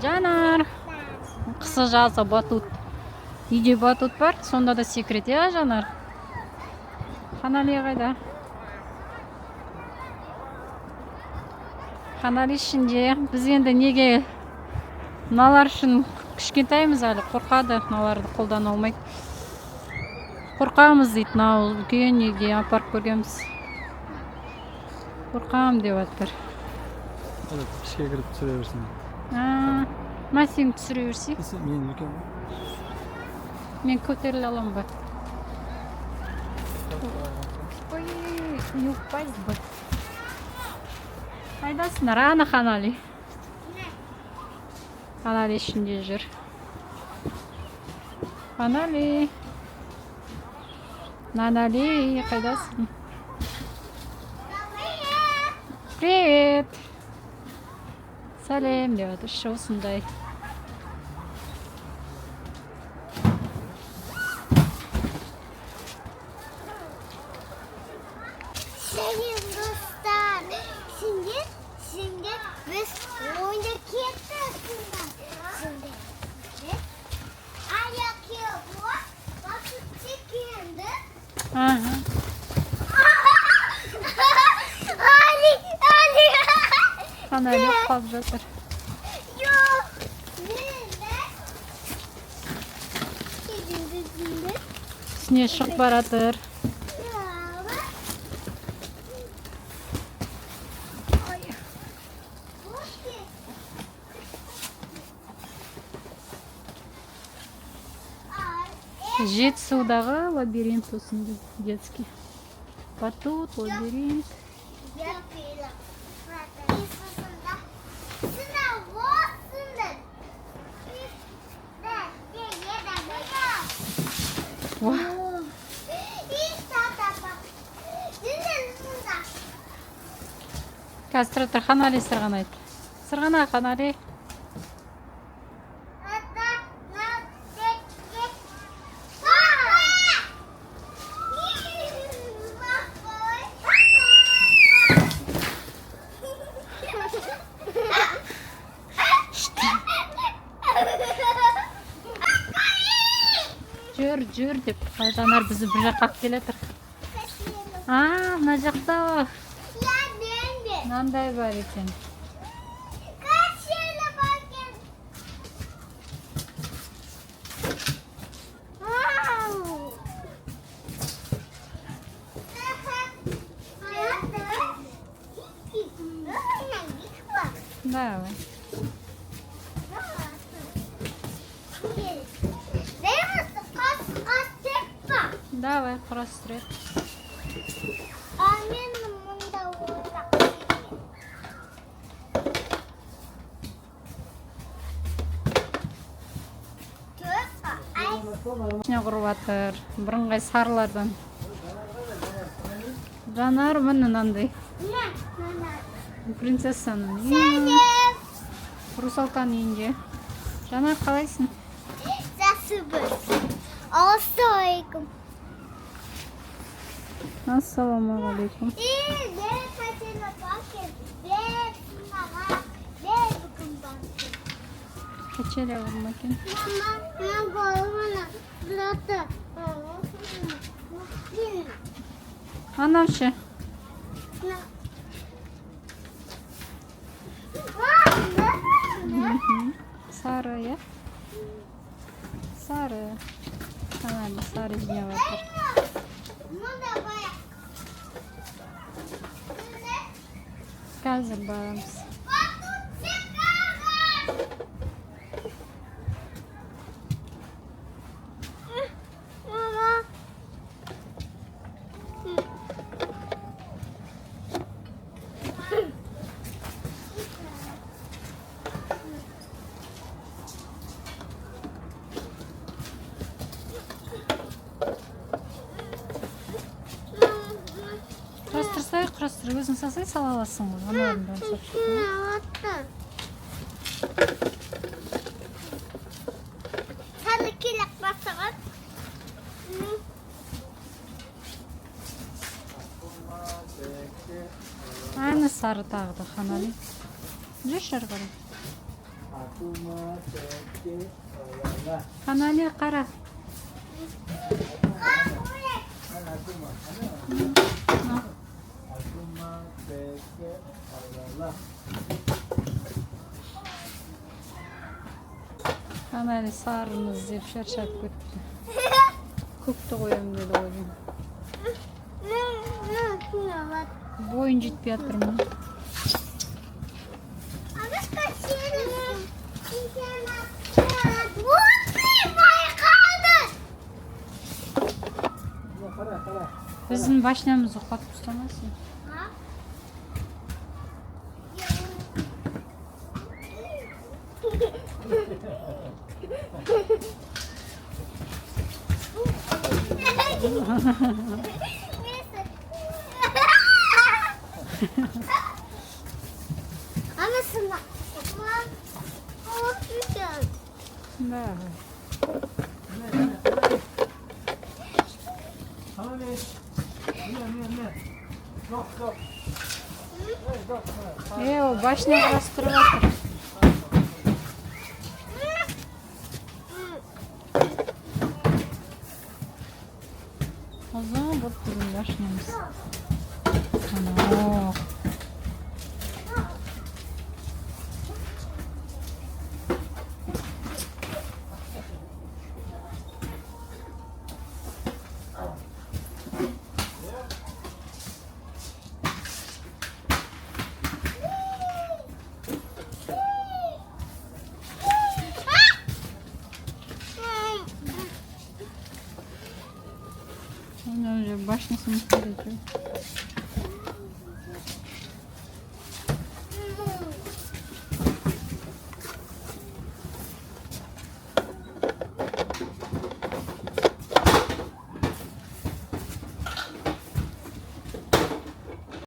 Жанар. Қысы жазы батут. Үйде батут бар, сонда да секрет, я Жанар? Қанали қайда? Қанали ішінде. Біз енді неге мыналар үшін кішкентаймыз әлі, қорқады, мыналарды қолдана алмайды. Қорқамыз дейді, мынау үлкен неге апарып көргенбіз. Қорқам деп жатыр. Ішке кіріп түсіре берсін. Масин түсіре берсей. Мен үлкен. Мен көтеріле аламын ба? Ой, не упасть бы. Қайдасыңдар, ана Қанали. Қанали ішінде жүр. Қанали. Нанали, қайдасың? Привет. Сәлем деп жатыр, осындай. Сәлем достар. Şimdi biz oyunda kıyafetler. Şimdi ayak yok. Bakın çekildi. Ali. Қанали қалып жатыр. Yok. Nerede? Şimdi. Үстіне шығып баратыр. Жетісудағы лабиринт осындай детский. Батут, лабиринт. Қазір тұра тұр, Қанали сырғанайды. Сырғана, Қанали. Жүр деп, Жанар бізді бір жаққа алып келе жатыр. Мына жақта мынандай бар екен. Давай. Давай, құрастырайық. Мен мұнда ойнақ. Ішіне құрып жатыр, бірыңғай сарылардан. Жанар міне мынандай. Принцессаның үйі. Русалканың үйінде. Жанар, қалайсың? Жақсы. Ассалаумағалейкум. Ассалаумағалейкум. Качеля вұрмакен. Мен қолымына бұлаты. Анау ше? Сары, я? Сары. Қанали сары жіне батыр. Қазір барамыз. Құрастыр, өзің салсай сала аласың ғой. Аналардың бәрін салып шықтың. Сары келек басыған. Аны сары тағы да Қанали. Жүрші ары қарай. Kanalya kara. Kanalya sarınız deyip şarşap kötü. Köpte koyayım dedi hocam. Boyun жетпей жатырмын. Біздің башнямызды қатып ұстамасын. Anasını. Güzel. Да. O başına bastırıp atır. O zaman bu bizim başnamız. Ana. Ondan önce başlasın gerekiyor.